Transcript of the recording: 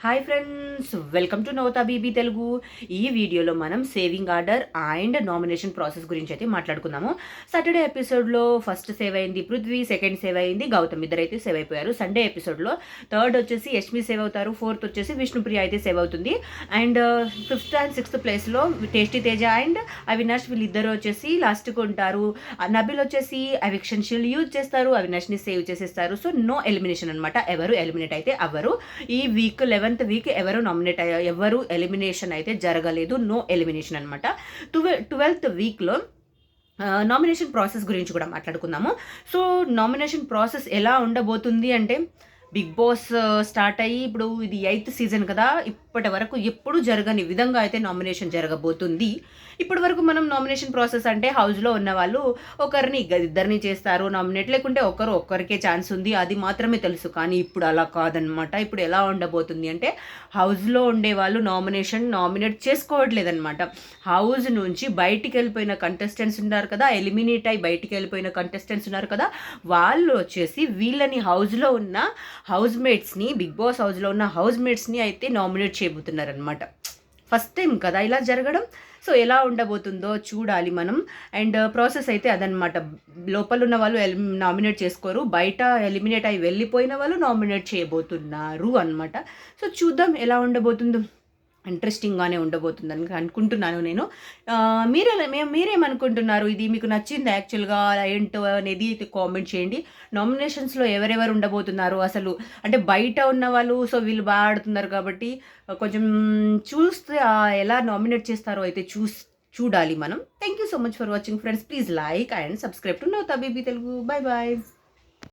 Hi friends, welcome to Navatha BB Telugu. ఈ వీడియోలో మనం saving order and nomination process గురించి అయితే మాట్లాడుకుందాము. సాటర్డే ఎపిసోడ్లో ఫస్ట్ సేవ్ అయింది పృథ్వీ, సెకండ్ సేవ్ అయింది గౌతమ్, ఇద్దరైతే సేవ్ అయిపోయారు. సండే ఎపిసోడ్లో థర్డ్ వచ్చేసి యష్మి సేవ్ అవుతారు, ఫోర్త్ వచ్చేసి విష్ణుప్రియ అయితే సేవ్ అవుతుంది. అండ్ ఫిఫ్త్ అండ్ సిక్స్త్ ప్లేస్లో టేస్టీ తేజ అండ్ అవినాష్ వీళ్ళిద్దరు వచ్చేసి లాస్ట్కి ఉంటారు. నబిల్ వచ్చేసి ఎవిక్షన్ షీల్డ్ యూజ్ చేస్తారు, అవినాష్ని సేవ్ చేసేస్తారు. సో నో ఎలిమినేషన్ అనమాట, ఎవరు ఎలిమినేట్ అయితే అవ్వరు. ఈ వీక్ 11th వీక్ ఎవరు నామినేట్ అయ్యారు, ఎవరు ఎలిమినేషన్ అయితే జరగలేదు, నో ఎలిమినేషన్ అనమాట. 12th వీక్లో నామినేషన్ ప్రాసెస్ గురించి కూడా మాట్లాడుకుందాము. సో నామినేషన్ ప్రాసెస్ ఎలా ఉండబోతుంది అంటే, బిగ్ బాస్ స్టార్ట్ అయ్యి ఇప్పుడు ఇది 8th సీజన్ కదా, ఇప్పటి వరకు ఎప్పుడు జరగని విధంగా అయితే నామినేషన్ జరగబోతుంది. ఇప్పటి వరకు మనం నామినేషన్ ప్రాసెస్ అంటే హౌస్లో ఉన్న వాళ్ళు ఒకరిని ఇద్దరిని చేస్తారు నామినేట్, లేకుంటే ఒక్కరికే ఛాన్స్ ఉంది, అది మాత్రమే తెలుసు. కానీ ఇప్పుడు అలా కాదనమాట. ఇప్పుడు ఎలా ఉండబోతుంది అంటే, హౌస్లో ఉండే వాళ్ళు నామినేట్ చేసుకోవట్లేదన్నమాట. హౌస్ నుంచి బయటికి వెళ్ళిపోయిన కంటెస్టెంట్స్ ఉన్నారు కదా, ఎలిమినేట్ అయి బయటికి వెళ్ళిపోయిన కంటెస్టెంట్స్ ఉన్నారు కదా, వాళ్ళు వచ్చేసి వీళ్ళని హౌస్లో ఉన్న హౌస్ మేట్స్ని, బిగ్ బాస్ హౌస్లో ఉన్న హౌస్ మేట్స్ని అయితే నామినేట్ చేయబోతున్నారనమాట. ఫస్ట్ టైం కదా ఇలా జరగడం. సో ఎలా ఉండబోతుందో చూడాలి మనం. అండ్ ప్రాసెస్ అయితే అదనమాట. లోపల ఉన్న వాళ్ళు నామినేట్ చేసుకోరు, బయట ఎలిమినేట్ అయి వెళ్ళిపోయిన వాళ్ళు నామినేట్ చేయబోతున్నారు అనమాట. సో చూద్దాం ఎలా ఉండబోతుందో. ఇంట్రెస్టింగ్గానే ఉండబోతుందని అనుకుంటున్నాను నేను. మీరేమనుకుంటున్నారు? ఇది మీకు నచ్చింది యాక్చువల్గా ఏంటో అనేది కామెంట్ చేయండి. నామినేషన్స్లో ఎవరెవరు ఉండబోతున్నారు అసలు, అంటే బయట ఉన్న వాళ్ళు, సో వీళ్ళు బాగా ఆడుతున్నారు కాబట్టి కొంచెం చూస్తే ఎలా నామినేట్ చేస్తారో అయితే చూడాలి మనం. Thank you so much for watching friends. Please like and subscribe to Navatha BB Telugu. Bye bye.